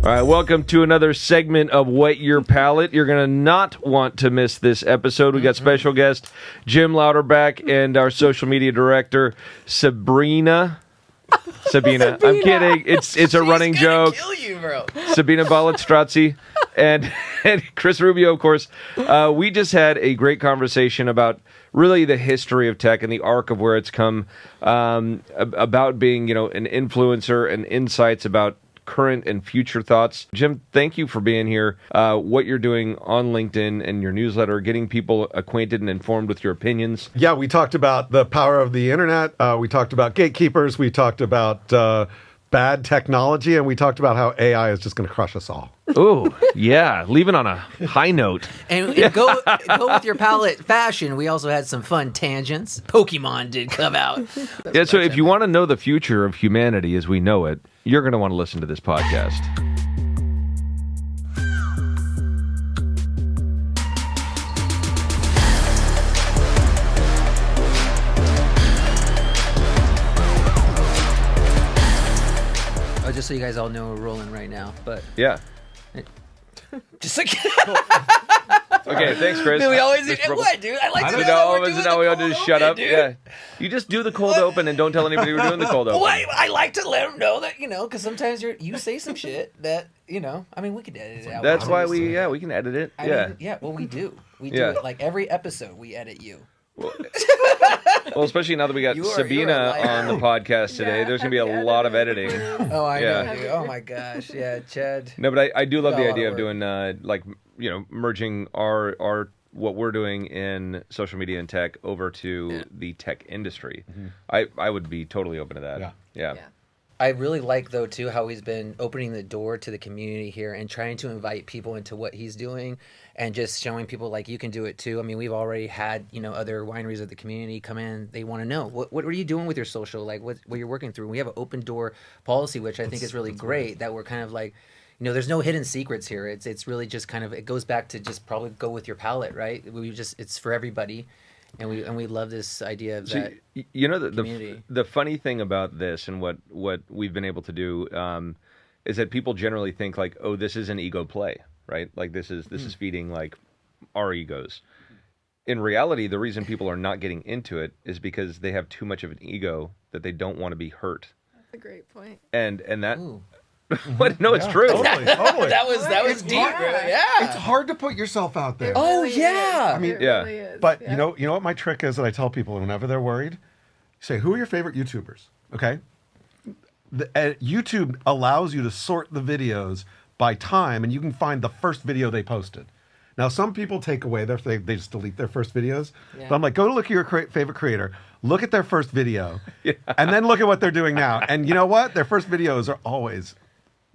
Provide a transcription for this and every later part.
All right, welcome to another segment of Wet Your Palate. You're going to not want to miss this episode. We got special guest Jim Louderback and our social media director, Sabina. I'm kidding. It's a running joke. Kill you, bro. Sabina Balestrazzi and Chris Rubio, of course. We just had a great conversation about really the history of tech and the arc of where it's come, about being, an influencer and insights about current and future thoughts. Jim, thank you for being here. What you're doing on LinkedIn and your newsletter, getting people acquainted and informed with your opinions. Yeah, we talked about the power of the internet. We talked about gatekeepers. We talked about bad technology, and we talked about how AI is just going to crush us all. Oh, yeah. Leaving on a high note. And go with your palate fashion. We also had some fun tangents. Pokemon did come out. Yeah, so if you want to know the future of humanity as we know it, you're going to want to listen to this podcast. Oh, just so you guys all know, we're rolling right now. But Yeah. just like Okay, thanks, Chris. dude, we always do what, dude? I like to know all of us now we all just shut up. Dude. Yeah, you just do the cold open and don't tell anybody we're doing the cold open. Well, I like to let them know that because sometimes you say some shit that I mean, we could edit it out. That's why we can edit it. I mean, well, we do. We do it like every episode. We edit you. Well, especially now that we got You're a Sabina liar. on the podcast today, there's going to be a lot of editing. Oh, I Yeah. know, dude. Oh my gosh, yeah, Chad. No, but I do love Got a the lot idea of of doing, merging our what we're doing in social media and tech over to the tech industry. Mm-hmm. I would be totally open to that. Yeah. I really like, though, too, how he's been opening the door to the community here and trying to invite people into what he's doing and just showing people, like, you can do it, too. I mean, we've already had, other wineries of the community come in. They want to know, what are you doing with your social, like, what you're working through? And we have an open door policy, which I think is really great, that we're kind of like, there's no hidden secrets here. It's really just kind of, it goes back to just probably go with your palate, right? It's for everybody. And we love this idea of that. The funny thing about this and what we've been able to do is that people generally think like, oh, this is an ego play, right? Like this is feeding like our egos. In reality, the reason people are not getting into it is because they have too much of an ego that they don't want to be hurt. That's a great point. And that. What? No, it's true. Totally. that was deep, bro. Yeah. It's hard to put yourself out there. Oh, Really yeah. is. I mean, It really is. But Yeah. you know what my trick is that I tell people whenever they're worried? Say, who are your favorite YouTubers? Okay? YouTube allows you to sort the videos by time, and you can find the first video they posted. Now, some people take away they just delete their first videos. Yeah. But I'm like, go to look at your favorite creator, look at their first video, and then look at what they're doing now. And you know what? Their first videos are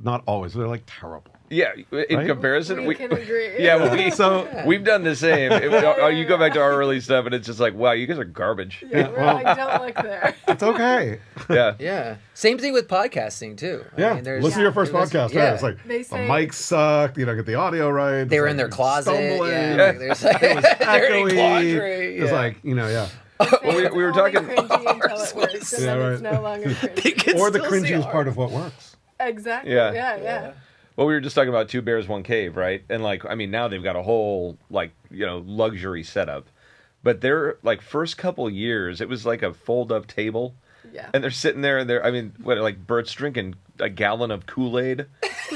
not always, they're like terrible. Yeah, in Right? comparison, We can agree. Yeah, we've done the same. You go back to our early stuff, and it's just like, wow, you guys are garbage. Yeah, we're like, don't look there. It's okay. Yeah. Yeah. Same thing with podcasting, too. Yeah, I mean, there's- listen to your first it was- podcast. yeah. Right? It's like They the say- mic sucked. Get the audio right. They were It's in their like closet. stumbling. Yeah. Like, there's like, It was they're in echoey. quandary. It was Yeah. like yeah. Well, we were talking. Cringy until it works, and Yeah, then it's right. no longer cringy. Or the Still see cringy is art. part of what works. Exactly. Yeah. Yeah. Well, we were just talking about Two Bears, One Cave, right? And now they've got a whole luxury setup. But their first couple years, it was like a fold-up table. Yeah. And they're sitting there, and Bert's drinking a gallon of Kool-Aid.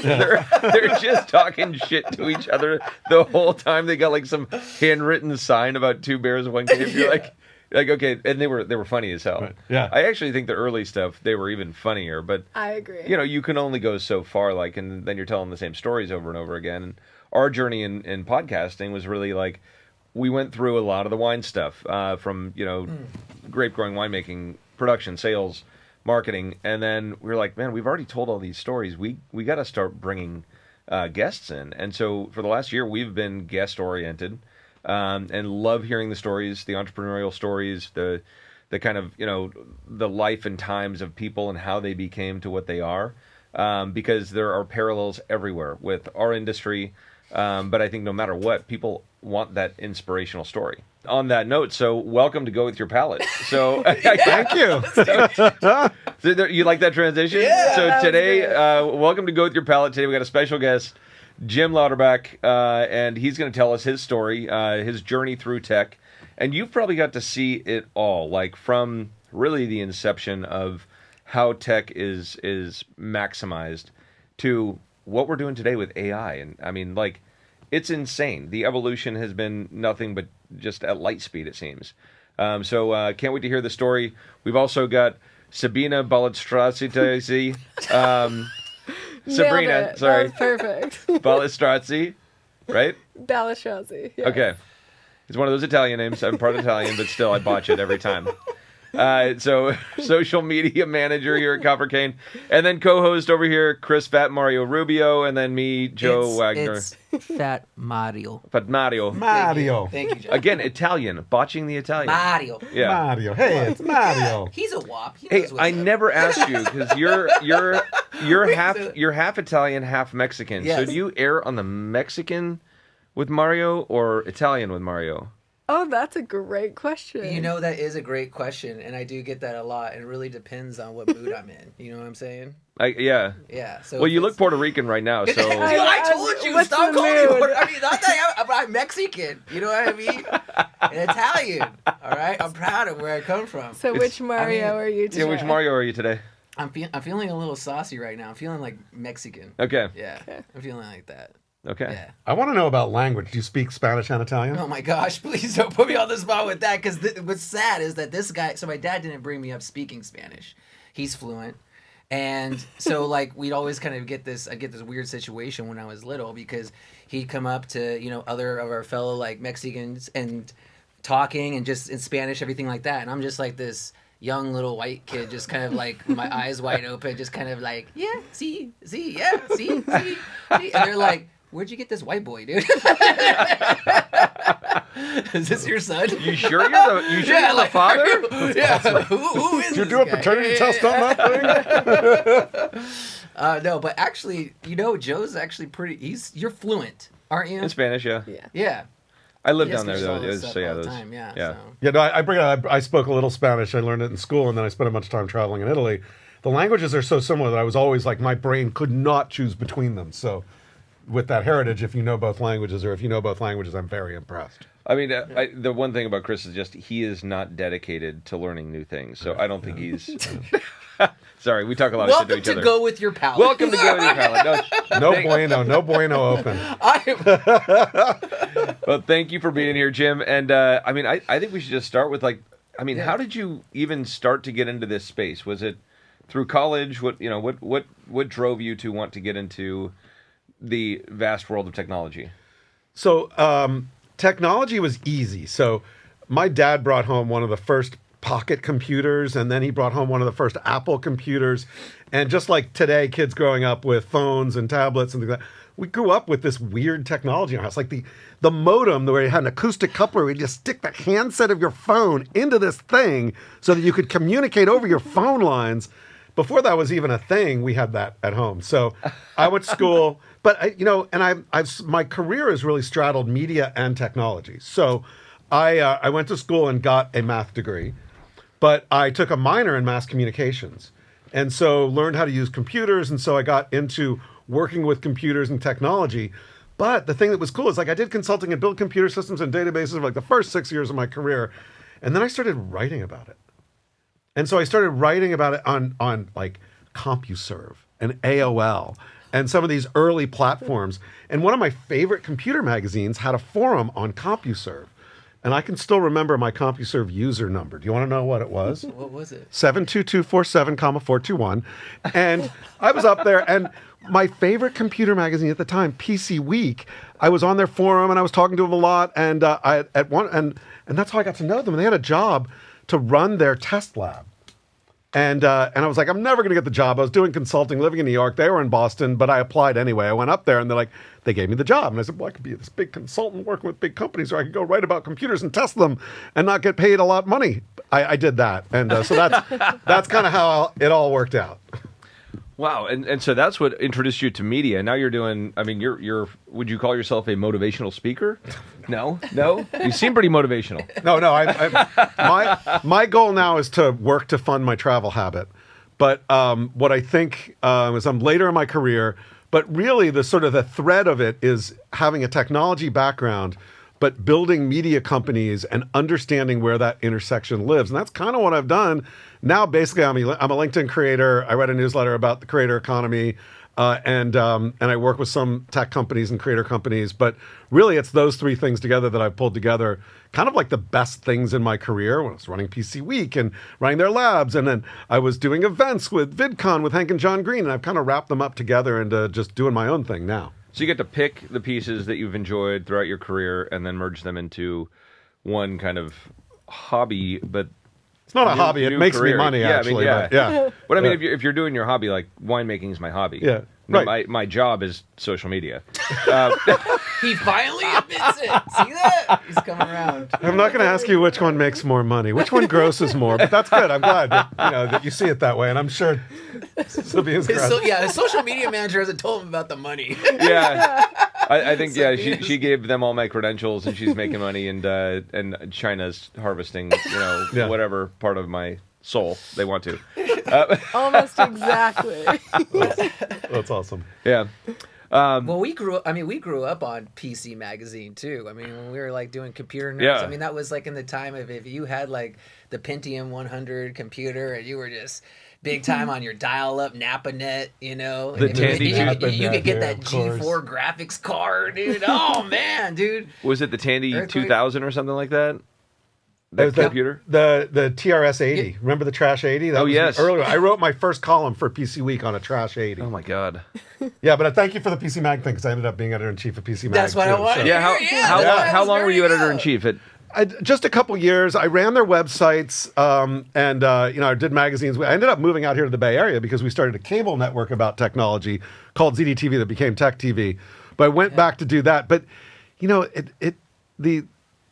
They're just talking shit to each other the whole time. They got like some handwritten sign about Two Bears, One Cave. You're like okay, and they were funny as hell. Right. Yeah. I actually think the early stuff they were even funnier, but I agree. you can only go so far, and then you're telling the same stories over and over again. And our journey in podcasting was really like we went through a lot of the wine stuff from grape growing, winemaking, production, sales, marketing, and then we were like, man, we've already told all these stories. We got to start bringing guests in, and so for the last year we've been guest oriented. And love hearing the stories, the entrepreneurial stories, the kind of, the life and times of people and how they became to what they are. Because there are parallels everywhere with our industry, But I think no matter what, people want that inspirational story. On that note, so welcome to Go With Your Palate. So Thank you. So you like that transition? Yeah, So that was today, great. welcome to Go With Your Palate. Today we got a special guest, Jim Louderback, and he's going to tell us his story, his journey through tech. And you've probably got to see it all, like from really the inception of how tech is maximized to what we're doing today with AI. And I mean, like, it's insane. The evolution has been nothing but just at light speed, it seems. So can't wait to hear the story. We've also got Sabina Balestrazzi. Sabrina, Nailed it. sorry. That was perfect. Balestrazzi, right? Balashazzi. Yes. Okay. It's one of those Italian names. I'm part Italian, but still I botch it every time. So social media manager here at Copper Cane. And then co-host over here, Chris Fat Mario Rubio, and then me, Joe Wagner. It's Fat Mario. Fat Mario. Mario. Thank you, Joe. Again, Italian. Botching the Italian. Mario. Yeah. Mario. Hey, it's Mario. He's a wop. He Hey, knows what's I up. never asked you because you're half Italian, half Mexican. So Yes. do you err on the Mexican with Mario or Italian with Mario? Oh, that's a great question. You know, that is a great question, and I do get that a lot. And it really depends on what mood I'm in. You know what I'm saying? Yeah. Yeah. So Well, if you look it's- Puerto Rican right now, so Dude, I told you, What's stop the calling me mood? Puerto. I mean, not that I'm Mexican. You know what I mean? And Italian. All right. I'm proud of where I come from. So which Mario are you today? yeah. Which Mario are you today? I'm feeling a little saucy right now. I'm feeling like Mexican. Okay. Yeah. Okay. I'm feeling like that. Okay. Yeah. I want to know about language. Do you speak Spanish and Italian? Oh my gosh, please don't put me on the spot with that, because what's sad is that this guy, so my dad didn't bring me up speaking Spanish. He's fluent. And so like we'd always kind of I get this weird situation when I was little, because he'd come up to, other of our fellow like Mexicans and talking and just in Spanish, everything like that. And I'm just like this young little white kid, just kind of like with my eyes wide open, just kind of like, yeah, see, yeah, see. And they're like, where'd you get this white boy, dude? Is this your son? You sure you're the father? Yeah. Who is Did you this do a guy? paternity test on that thing? No, but actually, Joe's actually you're fluent, aren't you? In Spanish, yeah. Yeah. Yeah. I lived Yes, down there there's though. all this stuff So yeah, all the those. time, yeah. yeah. So. Yeah, no, I bring it up. I spoke a little Spanish. I learned it in school, and then I spent a bunch of time traveling in Italy. The languages are so similar that I was always like, my brain could not choose between them. So, with that heritage, if you know both languages, I'm very impressed. I mean, the one thing about Chris is just he is not dedicated to learning new things. So I don't think he's. Sorry, we talk a lot of shit to Welcome each to other. Go With Your Palate. Welcome to Go With Your Palate. No bueno open. Well, thank you for being here, Jim. And I mean, I think we should just start with how did you even start to get into this space? Was it through college? What drove you to want to get into the vast world of technology? So, technology was easy. So, my dad brought home one of the first pocket computers, and then he brought home one of the first Apple computers. And just like today, kids growing up with phones and tablets and things like that, we grew up with this weird technology in our house. Like the modem, where you had an acoustic coupler, where you just stick the handset of your phone into this thing so that you could communicate over your phone lines. Before that was even a thing, we had that at home. So I went to school, but my career has really straddled media and technology. So I went to school and got a math degree, but I took a minor in mass communications, and so learned how to use computers. And so I got into working with computers and technology. But the thing that was cool is I did consulting and built computer systems and databases for the first 6 years of my career, and then I started writing about it. And so I started writing about it on CompuServe and AOL and some of these early platforms. And one of my favorite computer magazines had a forum on CompuServe. And I can still remember my CompuServe user number. Do you want to know what it was? What was it? 72247, 421. And I was up there, and my favorite computer magazine at the time, PC Week, I was on their forum and I was talking to them a lot. And and that's how I got to know them. And they had a job to run their test lab. And I was like, I'm never going to get the job. I was doing consulting, living in New York. They were in Boston, but I applied anyway. I went up there, and they gave me the job. And I said, well, I could be this big consultant working with big companies, or I could go write about computers and test them and not get paid a lot of money. I did that. And so that's kind of how it all worked out. Wow, and so that's what introduced you to media. Now you're doing. I mean, you're. Would you call yourself a motivational speaker? No. You seem pretty motivational. No. My goal now is to work to fund my travel habit. But what I think is I'm later in my career. But really, the thread of it is having a technology background, but building media companies and understanding where that intersection lives. And that's kind of what I've done. Now, basically, I'm a LinkedIn creator. I write a newsletter about the creator economy, and I work with some tech companies and creator companies. But really, it's those three things together that I've pulled together, kind of like the best things in my career when I was running PC Week and running their labs. And then I was doing events with VidCon with Hank and John Green. And I've kind of wrapped them up together into just doing my own thing now. So you get to pick the pieces that you've enjoyed throughout your career and then merge them into one kind of hobby, but it's not a hobby. It makes me money, yeah, actually. I mean, yeah. But I mean, Yeah. if you're doing your hobby, like winemaking is my hobby. Yeah. No, Right. my job is social media. He finally admits it. See that? He's coming around. I'm not going to ask you which one makes more money, which one grosses more, but that's good. I'm glad that you see it that way, and I'm sure Sylvia's His social media manager hasn't told him about the money. Yeah, I think she gave them all my credentials, and she's making money, and China's harvesting whatever part of my soul they want to. Almost exactly. That's awesome. Yeah. Well, we grew up on PC Magazine too. I mean, when we were like doing computer nerds, Yeah. I mean, that was like in the time of if you had like the Pentium 100 computer and you were just big time on your dial-up NapaNet, The and Tandy you could get that of course. G4 graphics card, dude. Oh man, dude. Was it the Tandy Earthquake? 2000 or something like that? It That was computer? The TRS 80. Remember the Trash 80? That Oh, was yes. Earlier, I wrote my first column for PC Week on a Trash 80. Oh my God. Yeah, but thank you for the PC Mag thing because I ended up being editor-in-chief of PC Mag. That's what I too, wanted. so- Yeah. How long were you editor in chief? Just a couple years. I ran their websites, and I did magazines. I ended up moving out here to the Bay Area because we started a cable network about technology called ZDTV that became Tech TV. But I went back to do that. But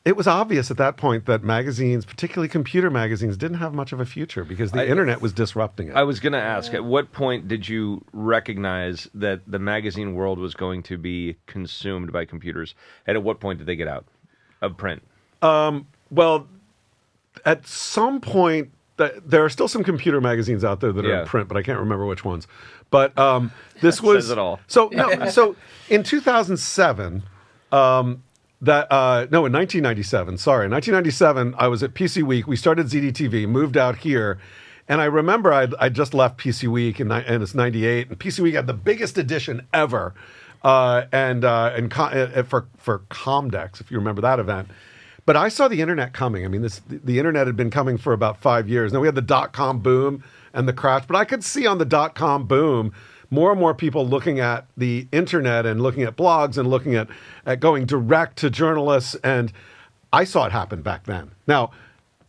it was obvious at that point that magazines, particularly computer magazines, didn't have much of a future because the internet was disrupting it. I was going to ask, at what point did you recognize that the magazine world was going to be consumed by computers? And at what point did they get out of print? Well, at some point, there are still some computer magazines out there that are in print, but I can't remember which ones. But this was Says it all. So in 2007, in 1997. Sorry, in 1997, I was at PC Week. We started ZDTV, moved out here, and I remember I just left PC Week, and it's 98, and PC Week had the biggest edition ever, for Comdex, if you remember that event. But I saw the internet coming. I mean, the internet had been coming for about 5 years. Now we had the .com boom and the crash, but I could see on the .com boom more and more people looking at the internet and looking at blogs and looking at going direct to journalists. And I saw it happen back then. Now,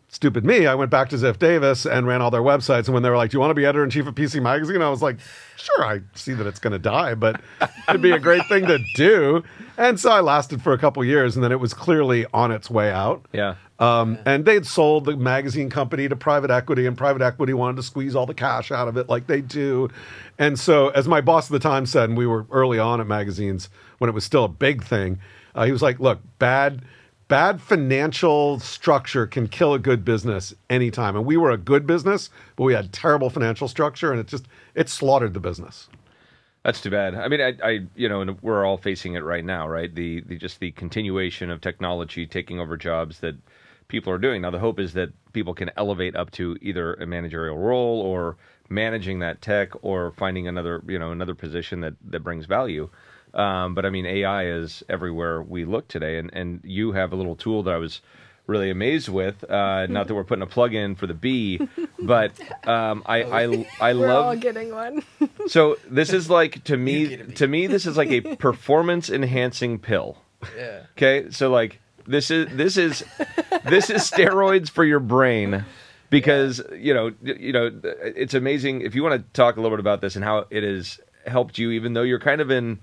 stupid me, I went back to Ziff Davis and ran all their websites. And when they were like, "Do you want to be editor-in-chief of PC Magazine?" I was like, "Sure, I see that it's going to die, but it'd be a great thing to do." And so I lasted for a couple years, and then it was clearly on its way out. Yeah. And they'd sold the magazine company to private equity, and private equity wanted to squeeze all the cash out of it like they do. And so, as my boss at the time said, and we were early on at magazines when it was still a big thing, he was like, "Look, bad financial structure can kill a good business anytime." And we were a good business, but we had terrible financial structure, and it slaughtered the business. That's too bad. I mean, and we're all facing it right now, right? The continuation of technology taking over jobs that people are doing. Now, the hope is that people can elevate up to either a managerial role or managing that tech or finding another position that brings value. But I mean, AI is everywhere we look today, and you have a little tool that I was really amazed with. Not that we're putting a plug in for the bee, but I We're love. all getting one. So this is like to me this is like a performance enhancing pill. Yeah. Okay, so like this is steroids for your brain because it's amazing. If you want to talk a little bit about this and how it has helped you, even though you're kind of in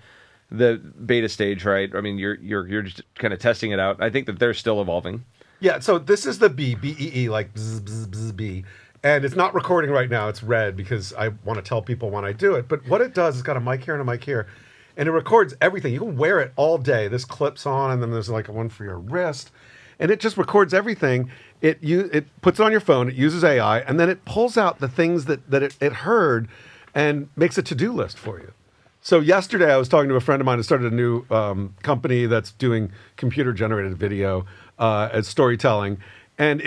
the beta stage, right? I mean, you're just kind of testing it out. I think that they're still evolving. Yeah, so this is the B, B-E-E, like bzz, bzz, bzz, B. And it's not recording right now. It's red because I want to tell people when I do it. But what it does, it's got a mic here and a mic here. And it records everything. You can wear it all day. This clips on, and then there's like one for your wrist. And it just records everything. It puts it on your phone. It uses AI. And then it pulls out the things that it heard and makes a to-do list for you. So yesterday I was talking to a friend of mine who started a new company that's doing computer-generated video as storytelling. And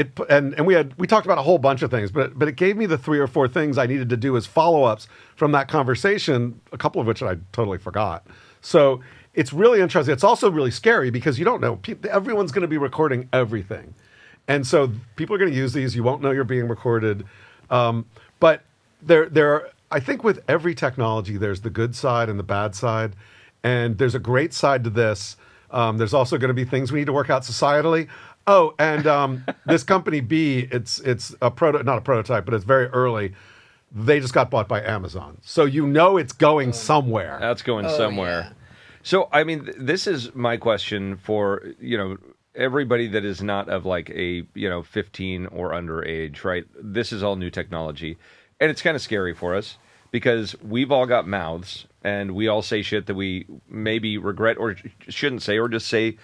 we talked about a whole bunch of things, but it gave me the 3 or 4 things I needed to do as follow-ups from that conversation, a couple of which I totally forgot. So it's really interesting. It's also really scary because you don't know. Everyone's going to be recording everything. And so people are going to use these. You won't know you're being recorded. But there are, I think with every technology, there's the good side and the bad side. And there's a great side to this. There's also going to be things we need to work out societally. Oh, and this company B, it's not a prototype, but it's very early. They just got bought by Amazon. So it's going somewhere. That's going somewhere. Yeah. So, I mean, this is my question for, everybody that is not of like a, 15 or under age, right? This is all new technology. And it's kind of scary for us because we've all got mouths and we all say shit that we maybe regret or shouldn't say or just say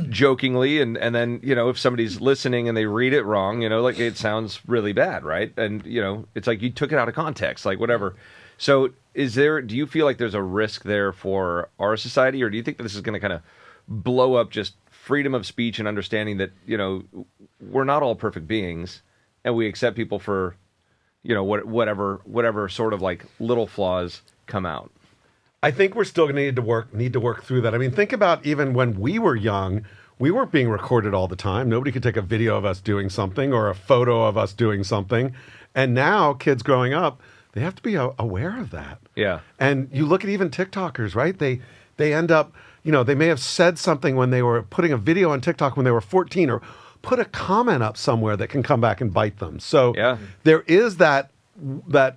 jokingly. And then, if somebody's listening and they read it wrong, like it sounds really bad, right? And, it's like you took it out of context, like whatever. So do you feel like there's a risk there for our society, or do you think that this is going to kind of blow up just freedom of speech and understanding that, we're not all perfect beings and we accept people for, whatever sort of like little flaws come out? I think we're still going to need to work through that. I mean, think about even when we were young, we weren't being recorded all the time. Nobody could take a video of us doing something or a photo of us doing something. And now kids growing up, they have to be aware of that. Yeah. And you look at even TikTokers, right? They end up, they may have said something when they were putting a video on TikTok when they were 14 or put a comment up somewhere that can come back and bite them. So there is that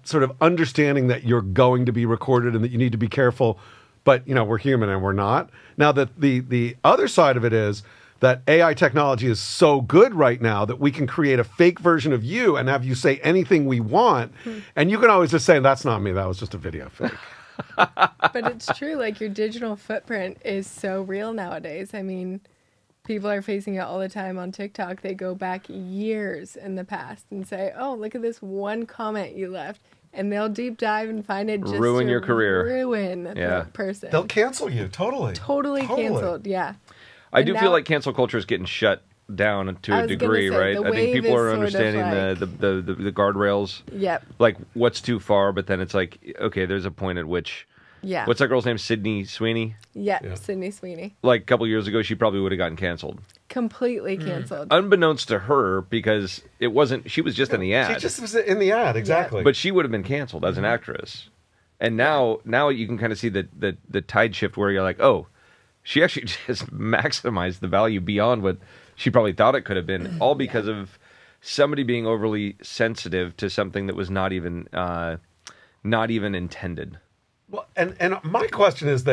sort of understanding that you're going to be recorded and that you need to be careful, but we're human and we're not. Now the other side of it is that AI technology is so good right now that we can create a fake version of you and have you say anything we want, and you can always just say, that's not me, that was just a video fake. But it's true, like your digital footprint is so real nowadays. I mean, people are facing it all the time on TikTok. They go back years in the past and say, oh, look at this one comment you left. And they'll deep dive and find it just ruin your career. Ruin the person. They'll cancel you, totally. Totally canceled, yeah. I do feel like cancel culture is getting shut down to a degree, right? I think people are understanding the guardrails. Yep. Like what's too far, but then it's like, okay, there's a point at which. Yeah. What's that girl's name? Sydney Sweeney? Yeah, Sydney Sweeney. Like a couple years ago, she probably would have gotten canceled. Completely canceled. Unbeknownst to her, because it wasn't. She was just in the ad. She just was in the ad, exactly. But she would have been canceled as an actress. And now you can kind of see the tide shift where you're like, oh, she actually just maximized the value beyond what she probably thought it could have been, all because of somebody being overly sensitive to something that was not even intended. Well, and my question is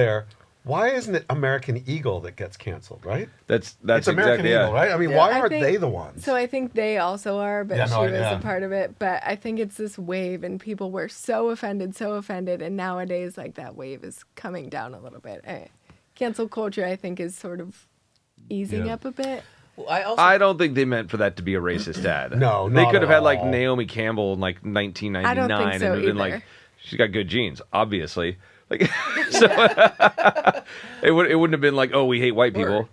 why isn't it American Eagle that gets canceled, right? That's it's American Eagle, right? I mean, why aren't they the ones? So I think they also are, but she was a part of it. But I think it's this wave, and people were so offended, and nowadays, like, that wave is coming down a little bit. Cancel culture, I think, is sort of easing up a bit. Well, I don't think they meant for that to be a racist ad. No, they not could have at had like all. Naomi Campbell in like 1999, I don't think so and it would have been either. like, she's got good genes, obviously. Like, so it wouldn't have been like, oh, we hate white people.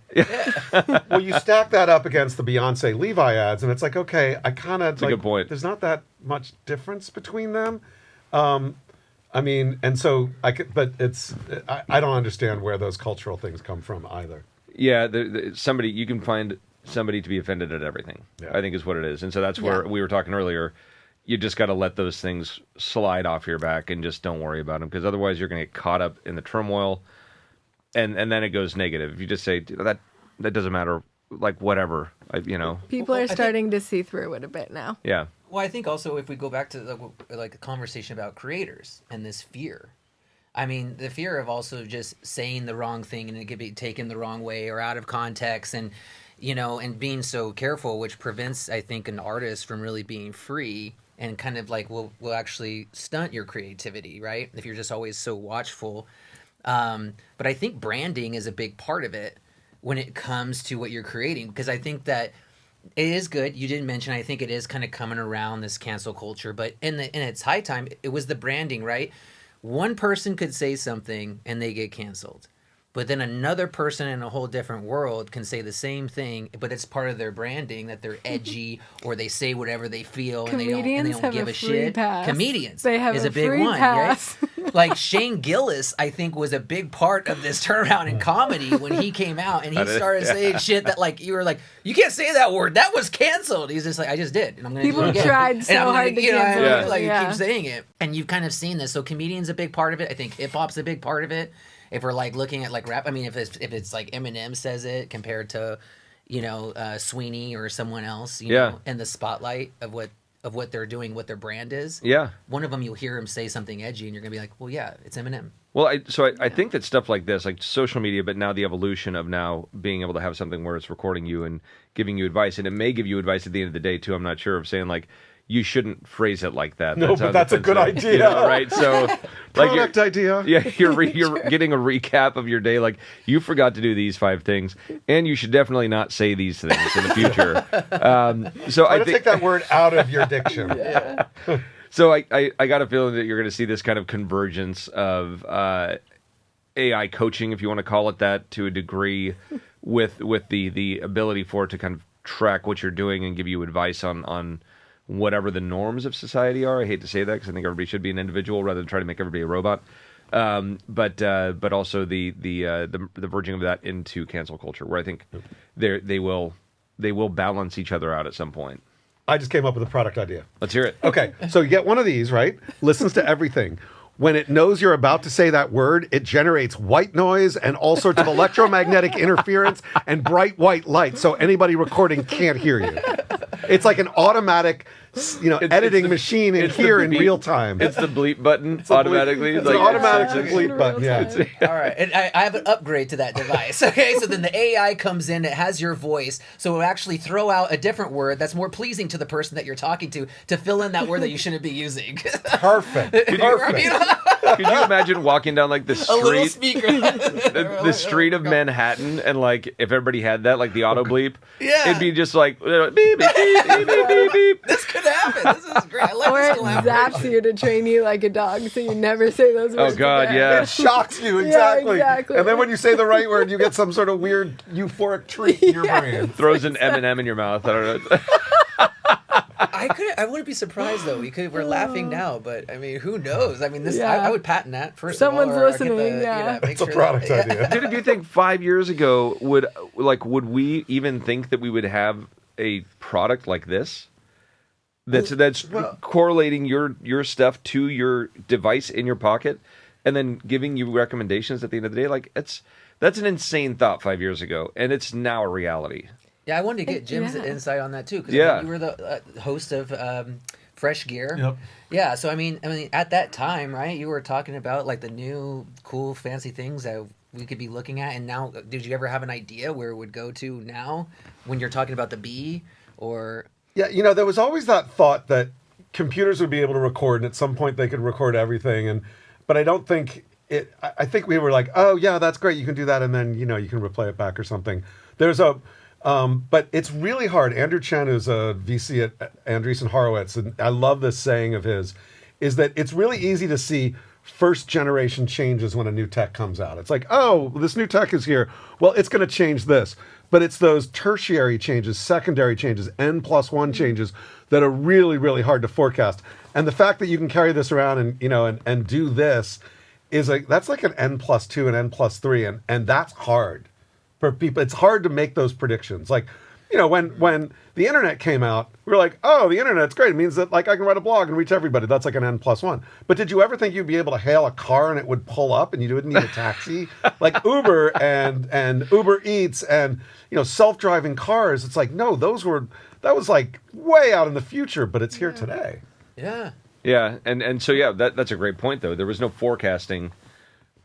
Well, you stack that up against the Beyonce Levi ads, and it's like, okay, I kind of a good point. There's not that much difference between them. I mean, and so but I don't understand where those cultural things come from either. Yeah, you can find somebody to be offended at everything. Yeah. I think is what it is, and so that's where we were talking earlier. You just got to let those things slide off your back and just don't worry about them, because otherwise you're going to get caught up in the turmoil, and then it goes negative. If you just say that doesn't matter, like whatever, People are starting to see through it a bit now. Yeah. Well, I think also if we go back to like a conversation about creators and this fear, I mean, the fear of also just saying the wrong thing and it could be taken the wrong way or out of context, and and being so careful, which prevents, I think, an artist from really being free and kind of like will actually stunt your creativity, right? If you're just always so watchful. But I think branding is a big part of it when it comes to what you're creating, because I think that it is good. You didn't mention, I think it is kind of coming around, this cancel culture, but in its high time, it was the branding, right? One person could say something and they get canceled. But then another person in a whole different world can say the same thing, but it's part of their branding that they're edgy or they say whatever they feel and they don't give a shit. Pass. Comedians they have is a big free one, pass. right? Like Shane Gillis, I think, was a big part of this turnaround in comedy when he came out and he started saying shit that like you were like, you can't say that word. That was canceled. He's just like, I just did, and I'm going to do it again. People tried so hard to cancel it. Like you keep saying it, and you've kind of seen this. So comedian's a big part of it. I think hip hop's a big part of it. If we're like looking at like rap, I mean, if it's like Eminem says it compared to, Sweeney or someone else, you know, in the spotlight of what they're doing, what their brand is. Yeah. One of them, you'll hear him say something edgy, and you're gonna be like, well, yeah, it's Eminem. Well, I think that stuff like this, like social media, but now the evolution of now being able to have something where it's recording you and giving you advice, and it may give you advice at the end of the day too. I'm not sure, of saying like, you shouldn't phrase it like that. No, but that's a good idea, right? So, product idea. Yeah, you're getting a recap of your day. Like, you forgot to do these 5 things, and you should definitely not say these things in the future. So I think take that word out of your diction. Yeah. So I got a feeling that you're going to see this kind of convergence of AI coaching, if you want to call it that, to a degree, with the ability for it to kind of track what you're doing and give you advice on whatever the norms of society are. I hate to say that because I think everybody should be an individual rather than try to make everybody a robot. But also the verging of that into cancel culture, where I think they will balance each other out at some point. I just came up with a product idea. Let's hear it. Okay, so you get one of these, right? Listens to everything. When it knows you're about to say that word, it generates white noise and all sorts of electromagnetic interference and bright white light, so anybody recording can't hear you. It's like an automatic, editing machine in real time. It's the bleep button automatically. It's an automatic bleep button. Yeah. All right, and I have an upgrade to that device. Okay, so then the AI comes in. It has your voice, so it will actually throw out a different word that's more pleasing to the person that you're talking to fill in that word that you shouldn't be using. Perfect. Could you imagine walking down like the street, a little speaker, the street of Manhattan, and like if everybody had that, like the auto bleep, yeah, it'd be just like beep beep beep beep beep beep beep. This could happen. This is great. I like or this it collaboration. zaps you to train you like a dog, so you never say those words. Oh God, again. yeah. It shocks you, exactly. Yeah, exactly. And then when you say the right word, you get some sort of weird euphoric treat in your brain. Throws an M&M in your mouth. I don't know. I wouldn't be surprised though. We're laughing now, but I mean, who knows? I mean, this Yeah. I would patent that first. Someone's of all, or listening, yeah. make It's a sure product that, idea. Dude, if you think 5 years ago, would we even think that we would have a product like this? That's correlating your stuff to your device in your pocket, and then giving you recommendations at the end of the day. Like that's an insane thought 5 years ago, and it's now a reality. Yeah, I wanted to get Jim's Yeah. insight on that too, because Yeah. you were the host of Fresh Gear. Yep. Yeah, so I mean, at that time, right? You were talking about like the new cool, fancy things that we could be looking at, and now, did you ever have an idea where it would go to now when you're talking about the bee or? Yeah, there was always that thought that computers would be able to record, and at some point they could record everything. But I don't think it. I think we were like, oh yeah, that's great, you can do that, and then you can replay it back or something. But it's really hard. Andrew Chen, who's a VC at Andreessen Horowitz, and I love this saying of his, is that it's really easy to see first generation changes when a new tech comes out. It's like, oh, this new tech is here. Well, it's going to change this. But it's those tertiary changes, secondary changes, N+1 changes that are really, really hard to forecast. And the fact that you can carry this around and do this that's like an N+2 and N+3, and that's hard for people. It's hard to make those predictions. Like, when the internet came out, we were like, oh, the internet's great. It means that like I can write a blog and reach everybody. That's like an N+1. But did you ever think you'd be able to hail a car and it would pull up and you wouldn't need a taxi? Like Uber and Uber Eats and self-driving cars. It's like, no, that was like way out in the future, but it's here today. Yeah. Yeah, and so yeah, that's a great point though. There was no forecasting.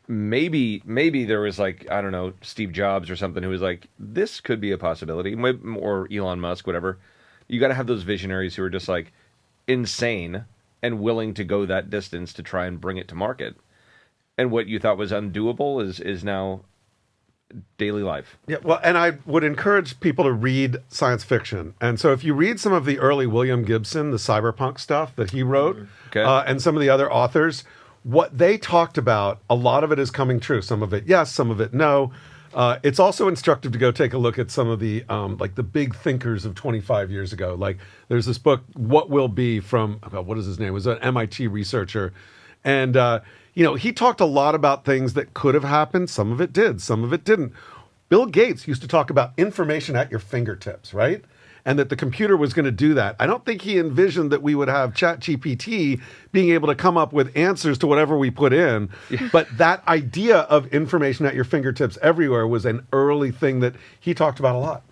Maybe there was like, I don't know, Steve Jobs or something who was like, this could be a possibility, or Elon Musk, whatever. You got to have those visionaries who are just like, insane and willing to go that distance to try and bring it to market. And what you thought was undoable is now daily life. Yeah, well, and I would encourage people to read science fiction. And so if you read some of the early William Gibson, the cyberpunk stuff that he wrote, Okay. and some of the other authors, what they talked about, a lot of it is coming true. Some of it, yes, some of it, no. It's also instructive to go take a look at some of the like the big thinkers of 25 years ago. Like there's this book, What Will Be, from, what is his name? It was an MIT researcher. And, he talked a lot about things that could have happened. Some of it did, some of it didn't. Bill Gates used to talk about information at your fingertips, right? And that the computer was going to do that. I don't think he envisioned that we would have ChatGPT being able to come up with answers to whatever we put in. But that idea of information at your fingertips everywhere was an early thing that he talked about a lot.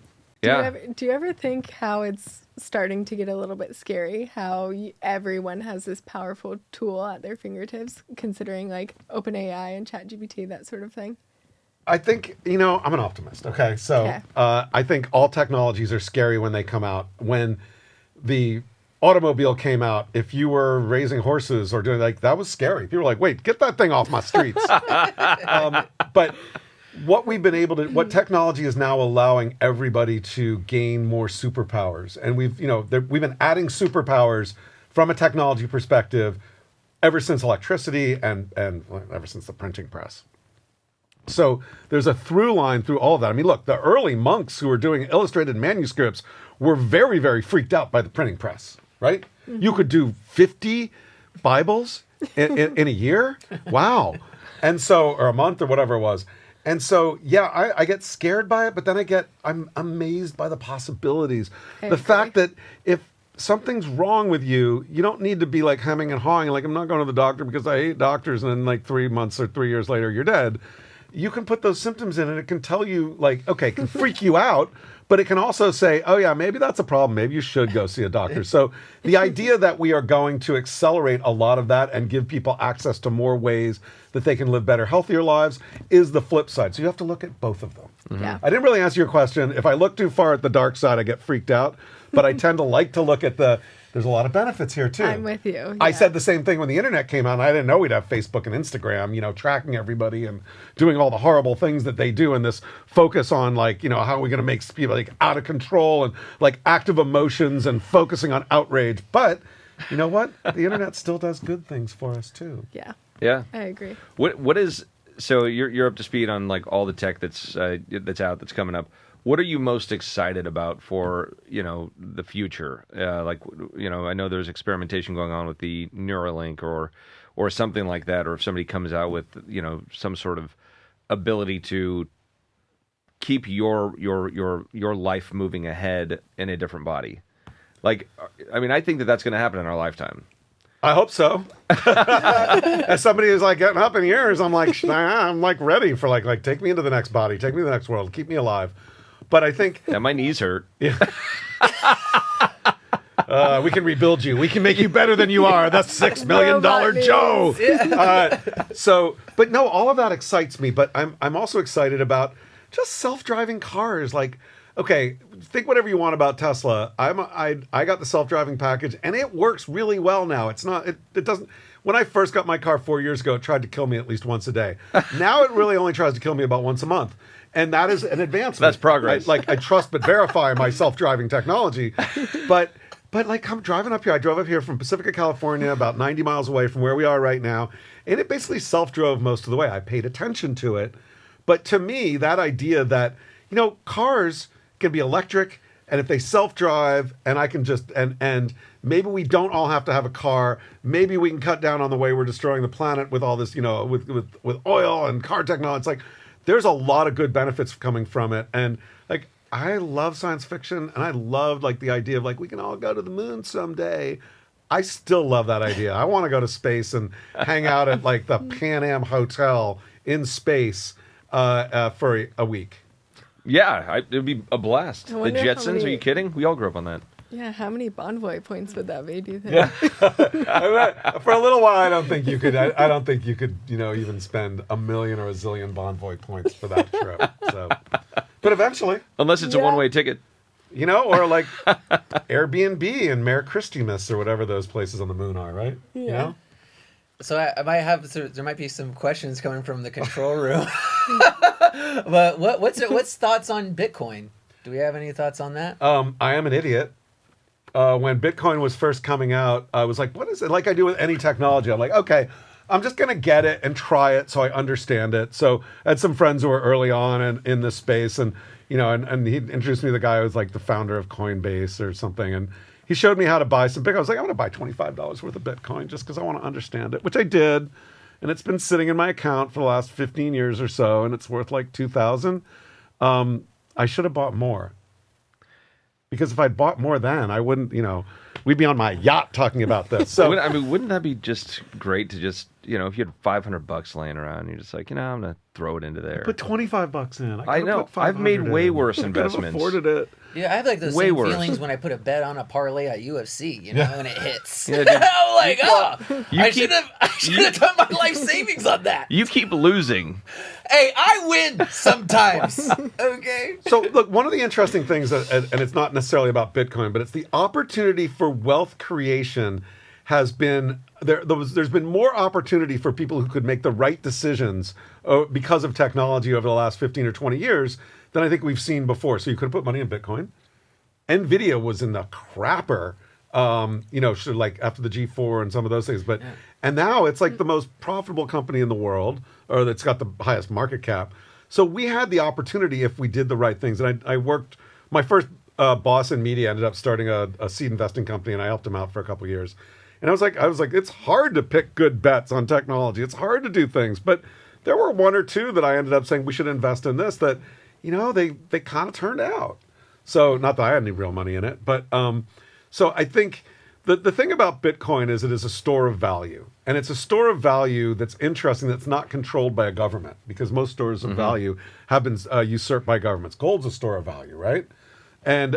Yeah. Do you ever think how it's starting to get a little bit scary, how everyone has this powerful tool at their fingertips, considering like OpenAI and ChatGPT, that sort of thing? I think, I'm an optimist. Okay. So Okay. I think all technologies are scary when they come out. When the automobile came out, if you were raising horses or doing that was scary. People were like, wait, get that thing off my streets. But what technology is now allowing everybody to gain more superpowers. And we've been adding superpowers from a technology perspective ever since electricity and ever since the printing press. So there's a through line through all of that. I mean, look, the early monks who were doing illustrated manuscripts were very, very freaked out by the printing press, right? Mm-hmm. You could do 50 Bibles in a year. Wow. And so, or a month or whatever it was. And so, yeah, I get scared by it, but then I'm amazed by the possibilities. The fact that if something's wrong with you, you don't need to be like hemming and hawing, like, I'm not going to the doctor because I hate doctors, and then like 3 months or 3 years later, you're dead. You can put those symptoms in and it can tell you, like, okay, it can freak you out, but it can also say, oh yeah, maybe that's a problem. Maybe you should go see a doctor. So the idea that we are going to accelerate a lot of that and give people access to more ways that they can live better, healthier lives is the flip side. So you have to look at both of them. Mm-hmm. Yeah. I didn't really answer your question. If I look too far at the dark side, I get freaked out, but I tend to like to look at there's a lot of benefits here too. I'm with you. Yeah. I said the same thing when the internet came out, and I didn't know we'd have Facebook and Instagram, tracking everybody and doing all the horrible things that they do, and this focus on how are we going to make people like out of control and like active emotions and focusing on outrage. But you know what? The internet still does good things for us too. Yeah. Yeah. I agree. What is, so you're up to speed on like all the tech that's out, that's coming up. What are you most excited about for, the future? I know there's experimentation going on with the Neuralink or something like that, or if somebody comes out with, some sort of ability to keep your life moving ahead in a different body. Like, I mean, I think that's going to happen in our lifetime. I hope so. As somebody who's like getting up in years, I'm like ready for like take me into the next body, take me to the next world, keep me alive. But I think... Yeah, my knees hurt. Yeah. We can rebuild you. We can make you better than you are. The $6 million Joe. But no, all of that excites me. But I'm also excited about just self-driving cars. Like, okay, think whatever you want about Tesla. I got the self-driving package, and it works really well now. It's not... It doesn't... When I first got my car 4 years ago, it tried to kill me at least once a day. Now it really only tries to kill me about once a month. And that is an advancement. That's progress. I trust but verify my self-driving technology. But like I'm driving up here. I drove up here from Pacifica, California, about 90 miles away from where we are right now. And it basically self-drove most of the way. I paid attention to it. But to me, that idea that, cars can be electric, and if they self-drive, and I can just, and maybe we don't all have to have a car. Maybe we can cut down on the way we're destroying the planet with all this, with oil and car technology. It's like, there's a lot of good benefits coming from it. And like, I love science fiction, and I love like the idea of like, we can all go to the moon someday. I still love that idea. I want to go to space and hang out at like the Pan Am Hotel in space for a week. Yeah, it'd be a blast. The wonder how Jetsons, many- are you kidding? We all grew up on that. Yeah, how many Bonvoy points would that be, do you think? Yeah. For a little while, I don't think you could. I don't think you could. Even spend $1 million or $1 zillion Bonvoy points for that trip. So, but eventually, Unless it's a Yeah. one-way ticket. You know, or like Airbnb and Mare Christmas or whatever those places on the moon are, right? Yeah. You know? So I might have there might be some questions coming from the control room. But what's thoughts on Bitcoin? Do we have any thoughts on that? I am an idiot. When Bitcoin was first coming out, I was like, what is it? Like I do with any technology. I'm like, okay, I'm just going to get it and try it so I understand it. So I had some friends who were early on in this space, and you know, and he introduced me to the guy who was like the founder of Coinbase or something, and he showed me how to buy some Bitcoin. I was like, I'm going to buy $25 worth of Bitcoin just because I want to understand it, which I did. And it's been sitting in my account for the last 15 years or so, and it's worth like $2,000. I should have bought more. Because if I'd bought more then, I wouldn't, you know, we'd be on my yacht talking about this. So I mean, wouldn't that be just great to just, you know, if you had $500 laying around, you're just like, you know, I'm going to throw it into there. put $25 in. I know. I've made way worse investments. I afforded it. Yeah, I have like those Way same worse. feelings when I put a bet on a parlay at UFC, you know, and it hits. Yeah, dude. I'm like, I keep- should have done my life savings on that. You keep losing. Hey, I win sometimes. Okay. So, look, one of the interesting things, and it's not necessarily about Bitcoin, but it's the opportunity for wealth creation has been there's been more opportunity for people who could make the right decisions because of technology over the last 15 or 20 years than I think we've seen before. So you could have put money in Bitcoin. Nvidia was in the crapper, you know, like after the G4 and some of those things. But and now it's like the most profitable company in the world, or that's got the highest market cap. So we had the opportunity if we did the right things. And I worked, my first boss in media ended up starting a seed investing company, and I helped him out for a couple of years. And I was like, it's hard to pick good bets on technology. It's hard to do things. But there were one or two that I ended up saying we should invest in this that, you know, they kind of turned out. So not that I had any real money in it, but so I think the thing about Bitcoin is it is a store of value. And it's a store of value that's interesting, that's not controlled by a government, because most stores of value have been usurped by governments. Gold's a store of value, right? And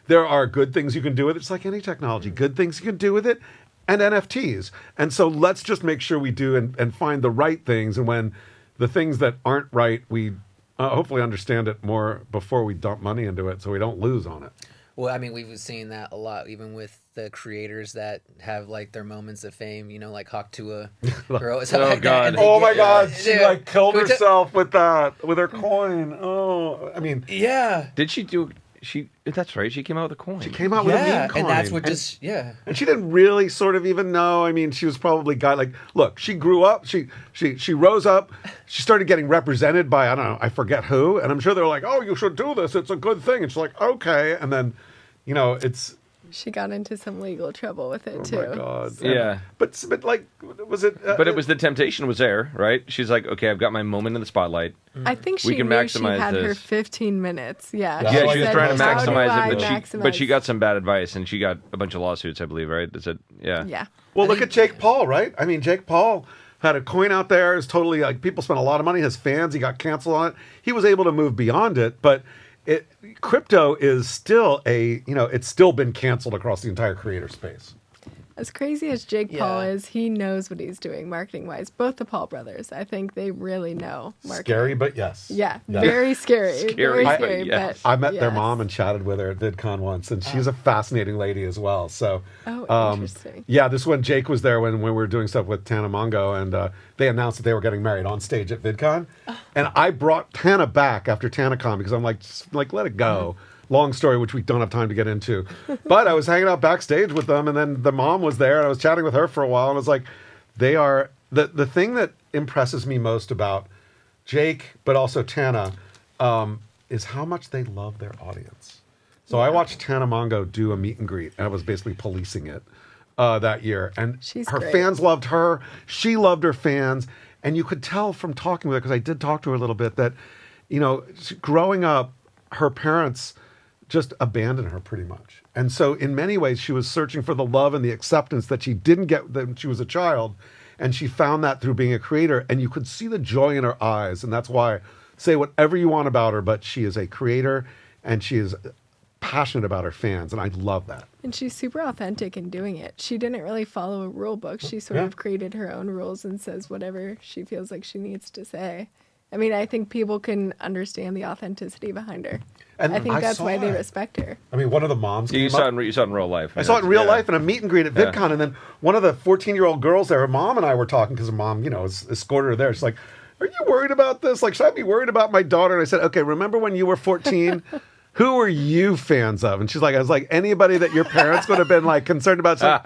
there are good things you can do with it. It's like any technology, good things you can do with it, and NFTs. And so let's just make sure we do and find the right things. And when the things that aren't right, we hopefully understand it more before we dump money into it so we don't lose on it. Well, I mean, we've seen that a lot, even with the creators that have like their moments of fame, you know, like Hawk Tuah. Oh, God. Oh my God, she Dude, like killed can we ta- herself with her coin. Oh, I mean, Yeah. Did she do... That's right. She came out with a coin. she came out with a meme coin. And that's what just, And she didn't really sort of even know. I mean, she was probably look, she grew up, she rose up, she started getting represented by, I don't know, I forget who, and I'm sure they're like, oh, you should do this, it's a good thing. And she's like, okay. And then, you know, She got into some legal trouble with it too. oh my God. Yeah. But like, was it? But it was the temptation was there, right? She's like, okay, I've got my moment in the spotlight. I think We she can knew she maximize had her this. 15 minutes. Yeah. Yeah, Yeah, Oh, she was yeah. trying to How do maximize I it, but she maximize- got some bad advice, and she got a bunch of lawsuits, I believe, right? Is it? Yeah. Yeah. Well, look at Jake Paul, right? I mean, Jake Paul had a coin out there. It's totally like people spent a lot of money. His fans, he got canceled on it. He was able to move beyond it, but crypto is still it's still been canceled across the entire creator space. As crazy as Jake Paul Yeah. is, he knows what he's doing marketing wise. Both the Paul brothers, I think they really know marketing. Scary, but yes. Yeah, Yeah. very scary. Scary, very but scary. yes. I met their yes. mom and chatted with her at VidCon once, and she's a fascinating lady as well. So, Oh, interesting. yeah, this one Jake was there when we were doing stuff with Tana Mongo, and they announced that they were getting married on stage at VidCon, and I brought Tana back after TanaCon because I'm like, just, like let it go. Long story, which we don't have time to get into. But I was hanging out backstage with them, and then the mom was there, and I was chatting with her for a while, and I was like, they are the thing that impresses me most about Jake, but also Tana, is how much they love their audience. So I watched Tana Mongo do a meet and greet, and I was basically policing it that year. And She's her great. fans loved her. She loved her fans. And you could tell from talking with her, because I did talk to her a little bit, that, you know, growing up, her parents just abandoned her pretty much. And so in many ways, she was searching for the love and the acceptance that she didn't get when she was a child. And she found that through being a creator. And you could see the joy in her eyes. And that's why, say whatever you want about her, but she is a creator and she is passionate about her fans. And I love that. And she's super authentic in doing it. She didn't really follow a rule book. She sort Yeah. of created her own rules and says whatever she feels like she needs to say. I mean, I think people can understand the authenticity behind her. And I think that's saw why they it. respect her. I mean, one of the moms. You came saw up- it. You saw it in real life. I saw it in real Yeah. life in a meet and greet at Yeah. VidCon, and then one of the 14-year-old girls there, her mom and I were talking because her mom, escorted her there. She's like, "Are you worried about this? Like, should I be worried about my daughter?" And I said, "Okay, remember when you were 14? Who were you fans of?" And she's like, "I was like anybody that your parents would have been like concerned about." Like,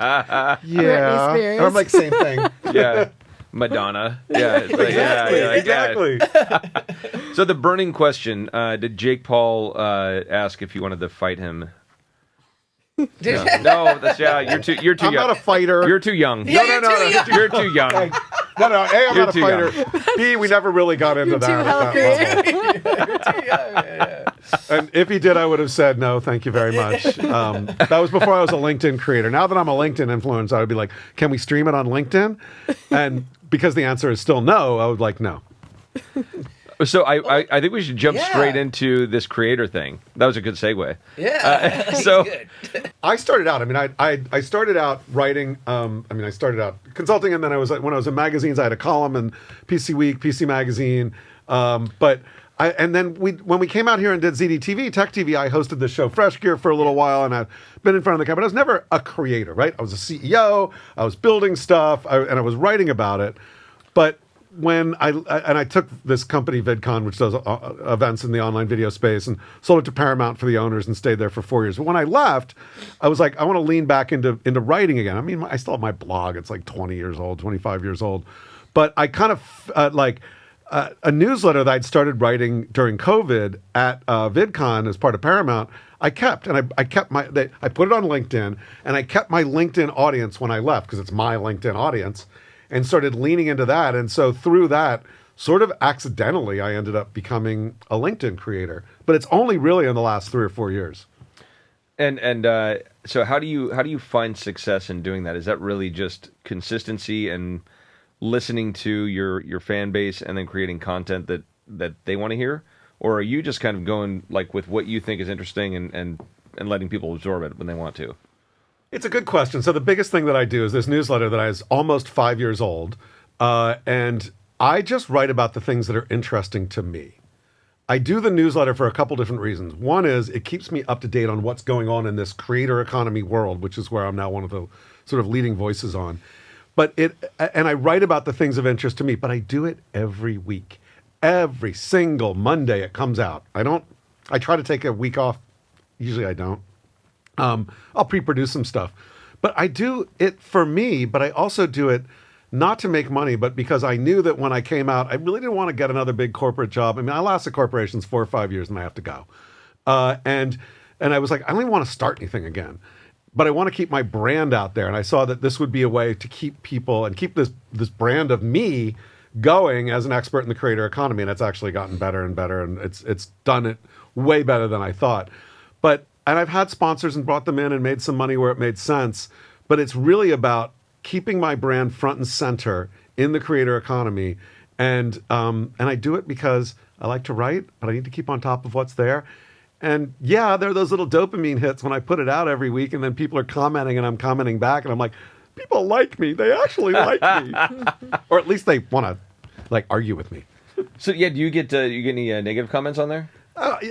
yeah, Spears. and I'm like, same thing. Yeah. Madonna. Yeah. It's like, Exactly. So the burning question: did Jake Paul ask if you wanted to fight him? No, that's You're too I'm young. not a fighter. You're too young. No. You're too young. No, A, I'm You're not a too fighter. young. B, we never really got into You're that. too at that healthy. level. And if he did, I would have said no, thank you very much. That was before I was a LinkedIn creator. Now that I'm a LinkedIn influencer, I would be like, can we stream it on LinkedIn? And because the answer is still no, I would like no. So I think we should jump Yeah. straight into this creator thing. That was a good segue. Yeah. So- good. I started out. I mean, I started out writing. I started out consulting, and then when I was in magazines, I had a column in PC Week, PC Magazine. When we came out here and did ZDTV, Tech TV, I hosted the show Fresh Gear for a little while, and I've been in front of the camera. I was never a creator, right? I was a CEO. I was building stuff, and I was writing about it. But when I took this company VidCon, which does events in the online video space, and sold it to Paramount for the owners and stayed there for 4 years. But when I left, I was like, I want to lean back into writing again. I mean, I still have my blog. It's like 20 years old, 25 years old. But I kind of a newsletter that I'd started writing during COVID at VidCon as part of Paramount. I kept I put it on LinkedIn, and I kept my LinkedIn audience when I left because it's my LinkedIn audience. And started leaning into that. And so through that, sort of accidentally, I ended up becoming a LinkedIn creator. But it's only really in the last 3 or 4 years. And so how do you find success in doing that? Is that really just consistency and listening to your fan base and then creating content that they want to hear? Or are you just kind of going like with what you think is interesting and letting people absorb it when they want to? It's a good question. So the biggest thing that I do is this newsletter that is almost 5 years old. And I just write about the things that are interesting to me. I do the newsletter for a couple different reasons. One is it keeps me up to date on what's going on in this creator economy world, which is where I'm now one of the sort of leading voices on. And I write about the things of interest to me, but I do it every week. Every single Monday it comes out. I try to take a week off. Usually I don't. I'll pre-produce some stuff, but I do it for me, but I also do it not to make money, but because I knew that when I came out, I really didn't want to get another big corporate job. I mean, I lasted corporations 4 or 5 years and I have to go. And I was like, I don't even want to start anything again, but I want to keep my brand out there. And I saw that this would be a way to keep people and keep this brand of me going as an expert in the creator economy. And it's actually gotten better and better. And it's done it way better than I thought. And I've had sponsors and brought them in and made some money where it made sense. But it's really about keeping my brand front and center in the creator economy. And I do it because I like to write, but I need to keep on top of what's there. And yeah, there are those little dopamine hits when I put it out every week and then people are commenting and I'm commenting back and I'm like, people like me. They actually like me. Or at least they want to like argue with me. So yeah, do you get any negative comments on there?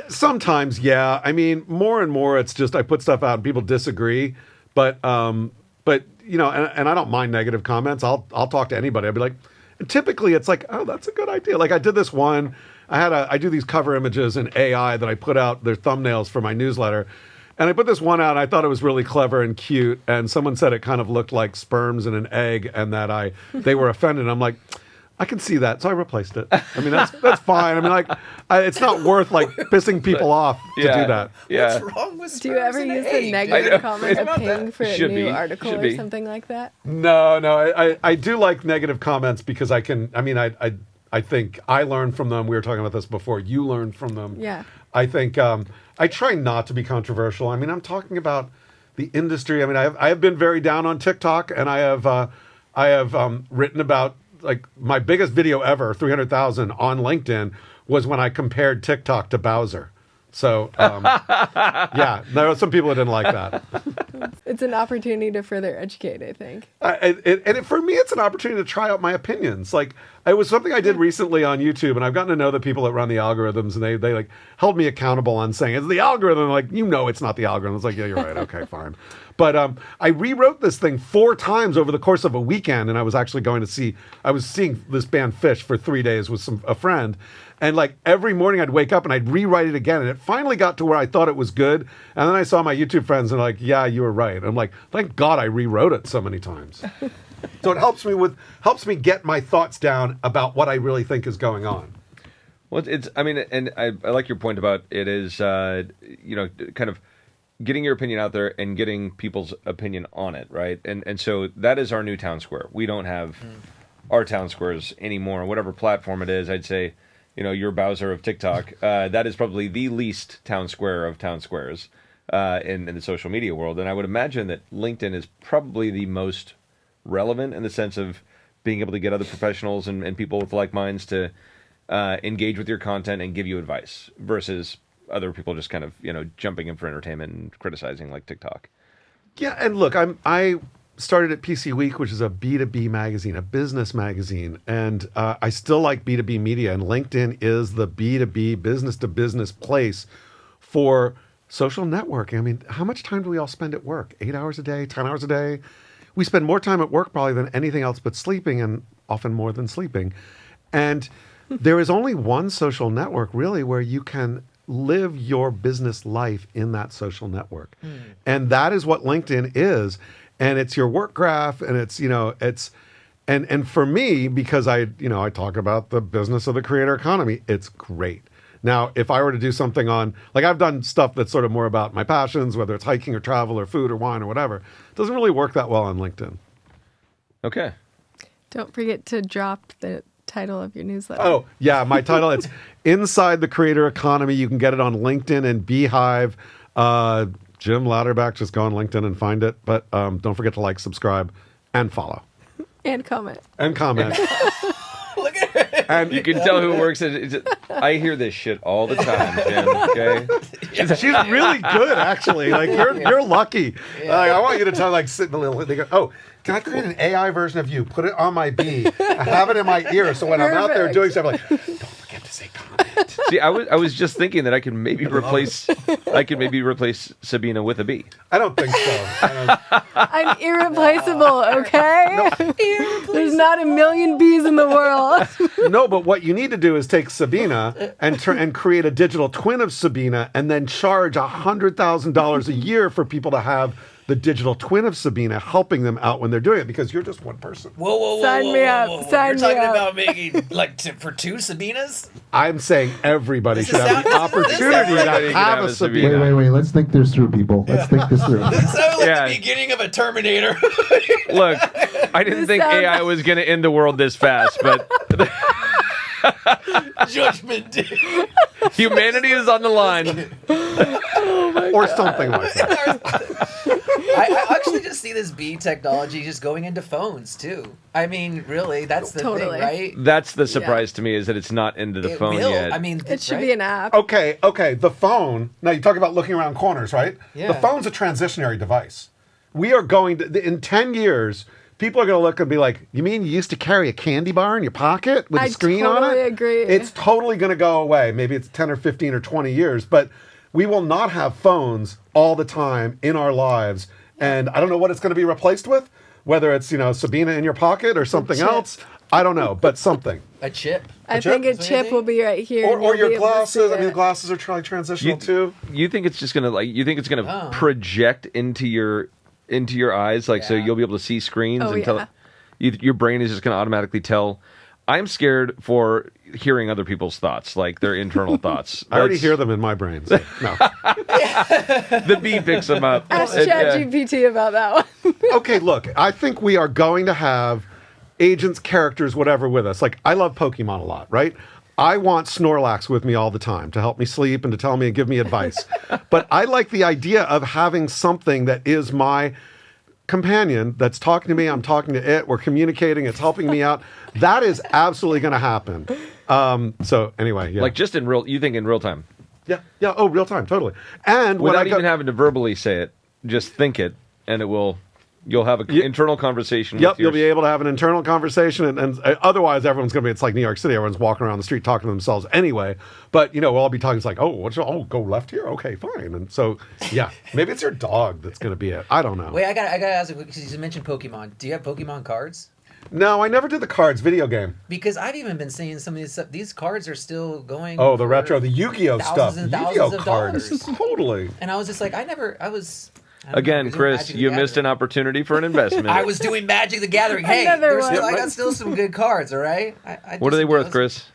Sometimes, yeah. I mean, more and more, it's just I put stuff out and people disagree. But you know, and I don't mind negative comments. I'll talk to anybody. I'll be like, and typically it's like, oh, that's a good idea. Like I did this one. I do these cover images in AI that I put out. They're thumbnails for my newsletter. And I put this one out. And I thought it was really clever and cute. And someone said it kind of looked like sperms in an egg, and that they were offended. I'm like, I can see that, so I replaced it. I mean, that's fine. I mean, like, it's not worth like pissing people off to do that. Yeah. What's wrong with Do you ever sperms and use eggs? the negative comment of paying for a Should new be. article Should or be. something like that? No, I do like negative comments because I think I learn from them. We were talking about this before. You learn from them. Yeah. I think I try not to be controversial. I mean, I'm talking about the industry. I mean, I have been very down on TikTok, and I have written about, like, my biggest video ever, 300,000 on LinkedIn, was when I compared TikTok to Bowser. So, yeah, there were some people that didn't like that. It's an opportunity to further educate, I think. For me, it's an opportunity to try out my opinions. Like, It was something I did recently on YouTube, and I've gotten to know the people that run the algorithms, and they like held me accountable on saying it's the algorithm. Like, it's not the algorithm. It's like, yeah, you're right. Okay, fine. But I rewrote this thing 4 times over the course of a weekend, and I was actually I was seeing this band Fish for 3 days with a friend, and like every morning I'd wake up and I'd rewrite it again, and it finally got to where I thought it was good, and then I saw my YouTube friends and like, yeah, you were right. And I'm like, thank God I rewrote it so many times. So it helps me get my thoughts down about what I really think is going on. Well, I like your point about it is, kind of getting your opinion out there and getting people's opinion on it, right? And so that is our new town square. We don't have our town squares anymore. Whatever platform it is, I'd say, your Bowser of TikTok, that is probably the least town square of town squares in the social media world. And I would imagine that LinkedIn is probably the most relevant in the sense of being able to get other professionals and people with like minds to engage with your content and give you advice versus other people just kind of, jumping in for entertainment and criticizing like TikTok. Yeah, and look, I started at PC Week, which is a B2B magazine, a business magazine, and I still like B2B media, and LinkedIn is the B2B, business-to-business place for social networking. I mean, how much time do we all spend at work? 8 hours a day, 10 hours a day? We spend more time at work probably than anything else but sleeping, and often more than sleeping. And there is only one social network, really, where you can live your business life in that social network. And that is what LinkedIn is. And it's your work graph, and it's, and for me, because I talk about the business of the creator economy, it's great. Now, if I were to do something on, like I've done stuff that's sort of more about my passions, whether it's hiking or travel or food or wine or whatever, it doesn't really work that well on LinkedIn. Okay. Don't forget to drop the title of your newsletter. Oh, yeah, my title, it's Inside the Creator Economy. You can get it on LinkedIn and Beehive. Jim Louderback, just go on LinkedIn and find it. But don't forget to like, subscribe, and follow. And comment. And comment. Look at her. And You can tell who works at it. I hear this shit all the time, Jim, okay? she's really good, actually. Like, you're lucky. Like, I want you to tell, like, sit in a little, they go, oh, can I create an AI version of you? Put it on my bee. I have it in my ear, so when I'm out there doing stuff, I'm like, don't forget to say comment. See, I was just thinking that I could maybe replace Sabina with a bee. I don't think so. I'm irreplaceable, okay? There's not a million bees in the world. No, but what you need to do is take Sabina and create a digital twin of Sabina and then charge $100,000 a year for people to have the digital twin of Sabina helping them out when they're doing it, because you're just one person. Whoa. Sign me up. You're talking about making, for 2 Sabinas? I'm saying everybody should have the opportunity to have a Sabina. Wait. Let's think this through, people. Let's think this through. This sounds like the beginning of a Terminator. Look, I didn't think AI was going to end the world this fast, but Judgment Day. humanity is on the line. Or something like that. I actually just see this bee technology just going into phones too. I mean, really, that's the thing, right? That's the surprise to me, is that it's not into the phone yet. I mean, It should be an app. Okay. The phone. Now you talk about looking around corners, right? Yeah. The phone's a transitionary device. We are going to, in 10 years, people are going to look and be like, you mean you used to carry a candy bar in your pocket with a screen on it? I totally agree. It's totally going to go away. Maybe it's 10 or 15 or 20 years, but we will not have phones all the time in our lives. And I don't know what it's going to be replaced with, whether it's, Sabina in your pocket or something else. I don't know, but something. A chip. I think a chip will be right here. Or your you'll be able to glasses. see I mean, it. glasses are totally transitional too. You think it's just gonna project into your eyes, so you'll be able to see screens and tell your brain is just gonna automatically tell. I'm scared for hearing other people's thoughts, like their internal thoughts. I already hear them in my brain. So, no. The bee picks them up. Ask ChatGPT about that one. Okay, look, I think we are going to have agents, characters, whatever with us. Like, I love Pokemon a lot, right? I want Snorlax with me all the time to help me sleep and to tell me and give me advice. But I like the idea of having something that is my companion that's talking to me. I'm talking to it. We're communicating. It's helping me out. That is absolutely going to happen. So anyway, yeah. Like just you think in real time? Yeah. Oh, real time, totally. And without even having to verbally say it, just think it, and it will You'll have an internal conversation. Yep, with your you'll be able to have an internal conversation, and otherwise everyone's going to be. It's like New York City. Everyone's walking around the street talking to themselves anyway. But we'll all be talking. It's like, go left here. Okay, fine. And so, yeah, maybe it's your dog that's going to be it. I don't know. Wait, I got to ask because you mentioned Pokemon. Do you have Pokemon cards? No, I never did the cards video game. Because I've even been seeing some of these stuff. These cards are still going. Oh, the retro, the Yu-Gi-Oh stuff. Thousands and thousands of cards, dollars. totally. And I was just like, I was Again, Chris, you missed an opportunity for an investment. I was doing Magic the Gathering. Hey, I got still some good cards, all right? What are they worth, Chris?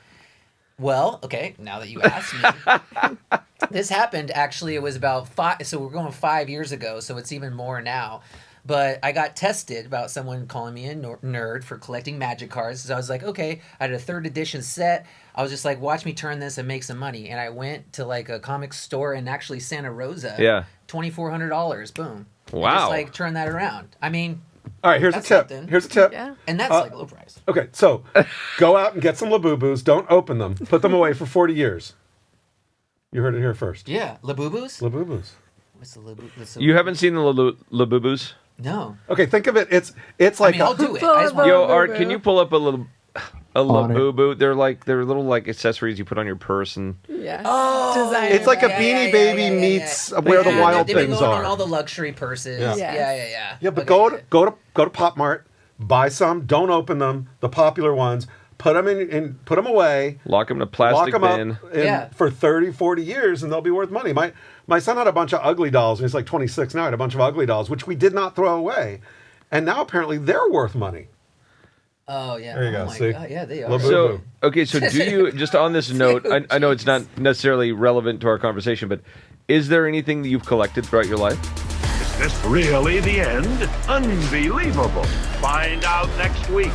Well, okay, now that you asked me. This happened, actually, it was about 5, so we're going 5 years ago, so it's even more now. But I got tested about someone calling me a nerd for collecting Magic cards. So I was like, okay, I had a 3rd edition set. I was just like, watch me turn this and make some money. And I went to like a comic store in actually Santa Rosa. Yeah. $2,400. Boom. Wow. And just like turn that around. I mean, all right, here's a tip. Something. Here's a tip. Yeah. And that's like low price. Okay, so go out and get some Labubus. Don't open them. Put them away for 40 years. You heard it here first. Yeah. Labubus? Labubus. What's the Labubus? You haven't seen the Labubus? No. Okay, think of it. It's like I'll do it. Pull I just up want Yo, Labubu. Art, can you pull up a On it. Labubu? They're little like accessories you put on your purse and Yeah. Oh, Designer it's like a bag. Beanie Baby meets where the wild they've been things going are. on all the luxury purses. Yeah. Yeah. Yeah, but Okay. go to Pop Mart, buy some. Don't open them. The popular ones. Put them in. Put them away. lock them in a Lock plastic them bin. up for 30, 40 years, and they'll be worth money. My son had a bunch of ugly dolls, and he's like 26 now. He had a bunch of ugly dolls, which we did not throw away, and now apparently they're worth money. Oh yeah. There you go, My see? God. Yeah, they are. Labubu. So, okay, so do you, just on this note, I know it's not necessarily relevant to our conversation, but is there anything that you've collected throughout your life? Is this really the end? Unbelievable. Find out next week.